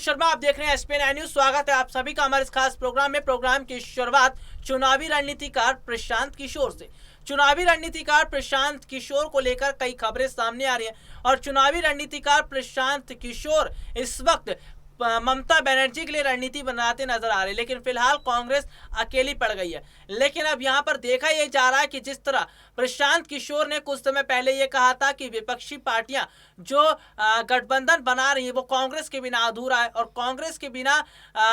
शर्मा, आप देख रहे हैं एसपीएन न्यूज। स्वागत है आप सभी का हमारे इस खास प्रोग्राम में। प्रोग्राम की शुरुआत चुनावी रणनीतिकार प्रशांत किशोर से। चुनावी रणनीतिकार प्रशांत किशोर को लेकर कई खबरें सामने आ रही हैं और चुनावी रणनीतिकार प्रशांत किशोर इस वक्त ममता बनर्जी के लिए रणनीति बनाते नजर आ रहे हैं, लेकिन फिलहाल कांग्रेस अकेली पड़ गई है। लेकिन अब यहां पर देखा यह जा रहा है कि जिस तरह प्रशांत किशोर ने कुछ समय पहले ये कहा था कि विपक्षी पार्टियां जो गठबंधन बना रही है वो कांग्रेस के बिना अधूरा है और कांग्रेस के बिना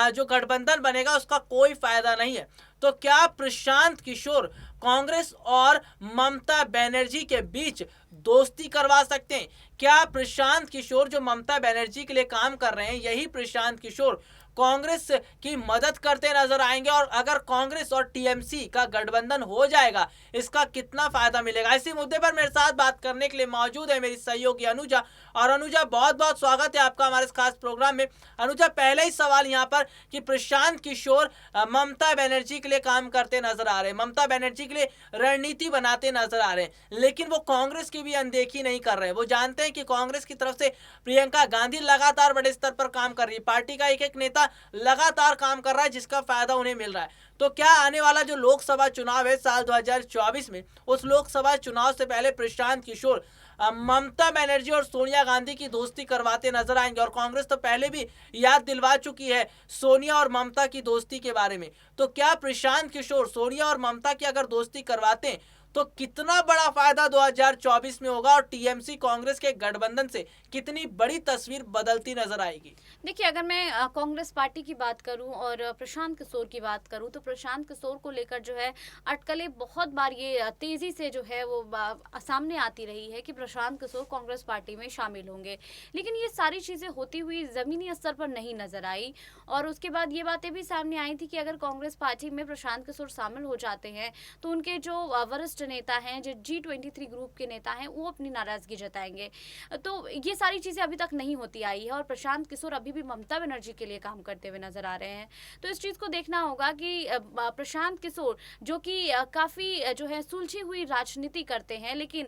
जो गठबंधन बनेगा उसका कोई फायदा नहीं है। तो क्या प्रशांत किशोर कांग्रेस और ममता बनर्जी के बीच दोस्ती करवा सकते हैं? क्या प्रशांत किशोर जो ममता बनर्जी के लिए काम कर रहे हैं, यही प्रशांत किशोर कांग्रेस की मदद करते नजर आएंगे? और अगर कांग्रेस और टीएमसी का गठबंधन हो जाएगा, इसका कितना फायदा मिलेगा? इसी मुद्दे पर मेरे साथ बात करने के लिए मौजूद है मेरी सहयोगी अनुजा। और अनुजा, बहुत बहुत स्वागत है आपका हमारे इस खास प्रोग्राम में। अनुजा, पहले ही सवाल यहाँ पर कि प्रशांत किशोर ममता बनर्जी के लिए काम करते नजर आ रहे हैं, ममता बनर्जी के लिए रणनीति बनाते नजर आ रहे हैं, लेकिन वो कांग्रेस की भी अनदेखी नहीं कर रहे हैं। वो जानते हैं कि कांग्रेस की तरफ से प्रियंका गांधी लगातार बड़े स्तर पर काम कर रही है, पार्टी का एक एक नेता लगातार काम कर रहा है जिसका फायदा उन्हें मिल रहा है। तो क्या आने वाला जो लोकसभा चुनाव है साल 2024 में, उस लोकसभा चुनाव से पहले प्रशांत किशोर ममता बनर्जी और सोनिया गांधी की दोस्ती करवाते नजर आएंगे? और कांग्रेस तो पहले भी याद दिलवा चुकी है सोनिया और ममता की दोस्ती के बारे में। तो क्या प्रशांत किशोर सोनिया और ममता की अगर दोस्ती करवाते हैं तो कितना बड़ा फायदा 2024 में होगा और टीएमसी कांग्रेस के गठबंधन से कितनी बड़ी तस्वीर बदलती नजर आएगी? देखिए, अगर मैं कांग्रेस पार्टी की बात करूं और प्रशांत किशोर की बात करूं तो प्रशांत किशोर को लेकर जो है अटकलें बहुत बार ये तेजी से जो है वो सामने आती रही है कि प्रशांत किशोर कांग्रेस पार्टी में शामिल होंगे, लेकिन ये सारी चीज़ें होती हुई ज़मीनी स्तर पर नहीं नजर आई। और उसके बाद ये बातें भी सामने आई थी कि अगर कांग्रेस पार्टी में प्रशांत किशोर शामिल हो जाते हैं तो उनके जो वरिष्ठ नेता हैं, जो G23 ग्रुप के नेता हैं, वो अपनी नाराजगी जताएंगे। तो ये सारी चीज़ें अभी तक नहीं होती आई है और प्रशांत किशोर अभी भी ममता बनर्जी के लिए काम करते हुए नजर आ रहे हैं। तो इस चीज़ को देखना होगा कि प्रशांत किशोर जो कि काफ़ी जो है सुलझी हुई राजनीति करते हैं, लेकिन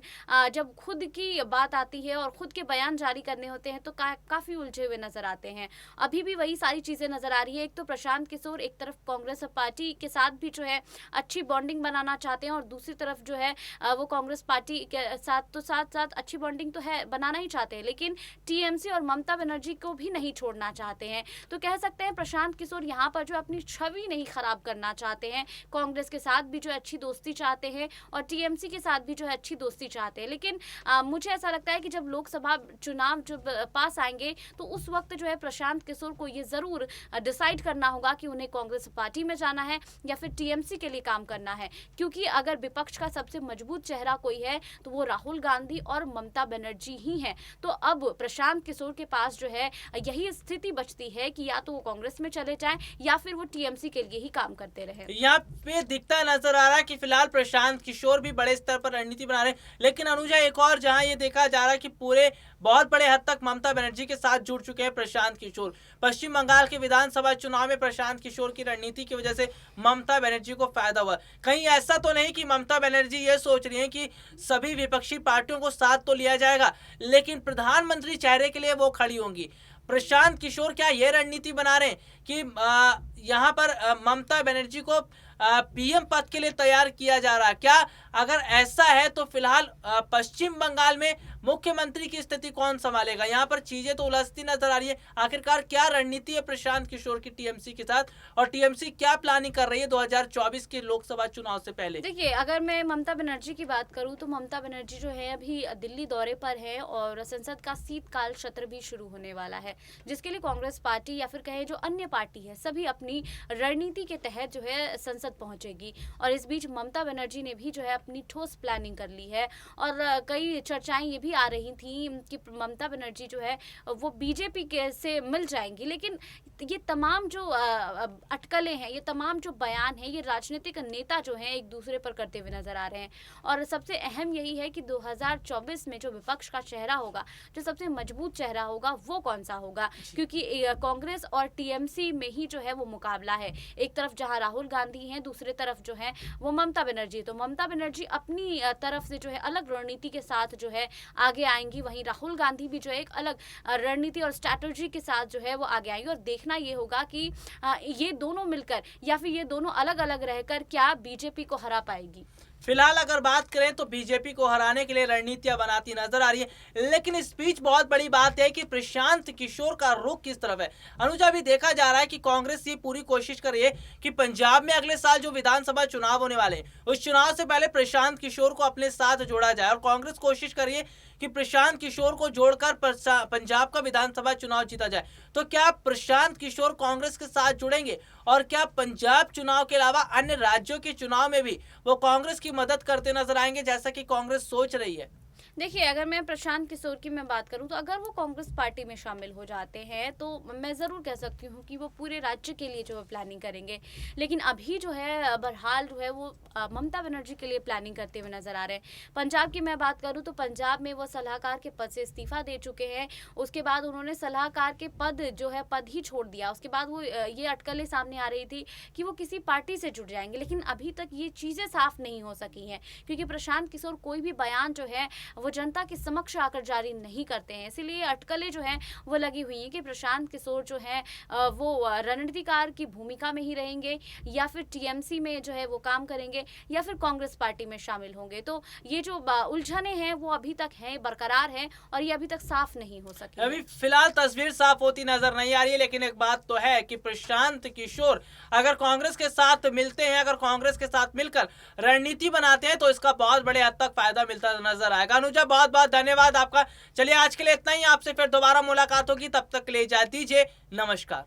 जब खुद की बात आती है और खुद के बयान जारी करने होते हैं तो काफ़ी उलझे हुए नजर आते हैं। अभी भी वही सारी चीज़ें नजर आ रही है। एक तो प्रशांत किशोर एक तरफ कांग्रेस पार्टी के साथ भी जो है अच्छी बॉन्डिंग बनाना चाहते हैं और दूसरी तरफ जो है वो कांग्रेस पार्टी के साथ साथ अच्छी बॉन्डिंग तो है, बनाना ही चाहते हैं, लेकिन टीएमसी और ममता बनर्जी को भी नहीं छोड़ना चाहते हैं। तो कह सकते हैं प्रशांत किशोर यहाँ पर जो अपनी छवि नहीं खराब करना चाहते हैं, कांग्रेस के साथ भी जो अच्छी दोस्ती चाहते हैं और टीएमसी के साथ भी जो है अच्छी दोस्ती चाहते हैं। लेकिन मुझे ऐसा लगता है कि जब लोकसभा चुनाव जब पास आएंगे तो उस वक्त जो है प्रशांत किशोर को ये ज़रूर डिसाइड करना होगा कि उन्हें कांग्रेस पार्टी में जाना है या फिर टीएमसी के लिए काम करना है, क्योंकि अगर विपक्ष का सबसे मजबूत चेहरा कोई है तो वो राहुल गांधी और ममता बनर्जी ही हैं। तो अब प्रशांत किशोर के पास जो है यही स्थिति बचती है कि या तो वो कांग्रेस में चले जाएं या फिर वो टीएमसी के लिए ही काम करते रहे। यहाँ पे दिखता नजर आ रहा है कि फिलहाल प्रशांत किशोर भी बड़े स्तर पर रणनीति बना रहे हैं, लेकिन अनुजा एक और जहां ये देखा जा रहा है कि पूरे बहुत बड़े हद तक ममता बनर्जी के साथ जुड़ चुके हैं प्रशांत किशोर। पश्चिम बंगाल के विधानसभा चुनाव में प्रशांत किशोर की रणनीति की वजह से ममता बनर्जी को फायदा हुआ। कहीं ऐसा तो नहीं कि ममता बनर्जी ये सोच रही है कि सभी विपक्षी पार्टियों को साथ तो लिया जाएगा लेकिन प्रधानमंत्री चेहरे के लिए वो खड़ी होंगी? प्रशांत किशोर क्या ये रणनीति बना रहे हैं कि यहाँ पर ममता बनर्जी को पीएम पद के लिए तैयार किया जा रहा है? क्या अगर ऐसा है तो फिलहाल पश्चिम बंगाल में मुख्यमंत्री की स्थिति कौन संभालेगा? यहाँ पर चीजें तो उलझती नजर आ रही है। आखिरकार क्या रणनीति है प्रशांत किशोर की टीएमसी के साथ और टीएमसी क्या प्लानिंग कर रही है 2024 के लोकसभा चुनाव से पहले? देखिए, अगर मैं ममता बनर्जी की बात करूं तो ममता बनर्जी जो है अभी दिल्ली दौरे पर है और संसद का शीतकाल सत्र भी शुरू होने वाला है, जिसके लिए कांग्रेस पार्टी या फिर कहे जो अन्य पार्टी है सभी अपनी रणनीति के तहत जो है संसद पहुंचेगी। और इस बीच ममता बनर्जी ने भी जो है अपनी ठोस प्लानिंग कर ली है और कई चर्चाएं ये भी आ रही थी कि ममता बनर्जी जो है वो बीजेपी के से मिल जाएंगी, लेकिन ये तमाम जो अटकलें हैं, ये तमाम जो बयान हैं, ये राजनीतिक नेता जो हैं एक दूसरे पर करते हुए नजर आ रहे हैं। और सबसे अहम यही है कि 2024 में जो विपक्ष का चेहरा होगा, जो सबसे मजबूत चेहरा होगा, वो कौन सा होगा, क्योंकि कांग्रेस और टीएमसी में ही जो है वो मुकाबला है। एक तरफ जहां राहुल गांधी हैं, दूसरे तरफ जो है वो ममता बनर्जी। तो ममता बनर्जी अपनी तरफ से जो है अलग रणनीति के साथ जो है आगे आएंगी, वहीं राहुल गांधी भी जो है एक अलग रणनीति और स्ट्रैटेजी के साथ जो है वो आगे आएंगे। और देखना ये होगा कि ये दोनों मिलकर या फिर ये दोनों अलग अलग रहकर क्या बीजेपी को हरा पाएगी। फिलहाल अगर बात करें तो बीजेपी को हराने के लिए रणनीतियां बनाती नजर आ रही है, लेकिन इस बीच बहुत बड़ी बात है कि प्रशांत किशोर का रुख किस तरफ है। अनुजा, भी देखा जा रहा है कि कांग्रेस ये पूरी कोशिश कर रही है कि पंजाब में अगले साल जो विधानसभा चुनाव होने वाले हैं उस चुनाव से पहले प्रशांत किशोर को अपने साथ जोड़ा जाए, और कांग्रेस कोशिश कर रही है कि प्रशांत किशोर को जोड़कर पंजाब का विधानसभा चुनाव जीता जाए। तो क्या प्रशांत किशोर कांग्रेस के साथ जुड़ेंगे, और क्या पंजाब चुनाव के अलावा अन्य राज्यों के चुनाव में भी वो कांग्रेस की मदद करते नजर आएंगे, जैसा कि कांग्रेस सोच रही है? देखिए, अगर मैं प्रशांत किशोर की मैं बात करूं तो अगर वो कांग्रेस पार्टी में शामिल हो जाते हैं तो मैं ज़रूर कह सकती हूं कि वो पूरे राज्य के लिए जो है प्लानिंग करेंगे। लेकिन अभी जो है बहरहाल जो है वो ममता बनर्जी के लिए प्लानिंग करते हुए नजर आ रहे हैं। पंजाब की मैं बात करूं तो पंजाब में वो सलाहकार के पद से इस्तीफा दे चुके हैं। उसके बाद उन्होंने सलाहकार के पद ही छोड़ दिया। उसके बाद वो ये अटकलें सामने आ रही थी कि वो किसी पार्टी से जुड़ जाएंगे, लेकिन अभी तक ये चीज़ें साफ नहीं हो सकी हैं, क्योंकि प्रशांत किशोर कोई भी बयान जो है वो जनता के समक्ष आकर जारी नहीं करते हैं। इसीलिए अटकलें जो हैं वो लगी हुई हैं कि प्रशांत किशोर जो है वो रणनीतिकार की भूमिका में ही रहेंगे, या फिर टीएमसी में जो है वो काम करेंगे, या फिर कांग्रेस पार्टी में शामिल होंगे। तो ये जो उलझने हैं वो अभी तक हैं, बरकरार हैं, और ये अभी तक साफ नहीं हो सकी। अभी फिलहाल तस्वीर साफ होती नजर नहीं आ रही है, लेकिन एक बात तो है कि प्रशांत किशोर अगर कांग्रेस के साथ मिलते हैं, अगर कांग्रेस के साथ मिलकर रणनीति बनाते हैं तो इसका बहुत बड़े हद तक फायदा मिलता नजर आएगा। अनुजा, बहुत बहुत धन्यवाद आपका। चलिए आज के लिए इतना ही, आपसे फिर दोबारा मुलाकात होगी, तब तक ले जा दीजिए, नमस्कार।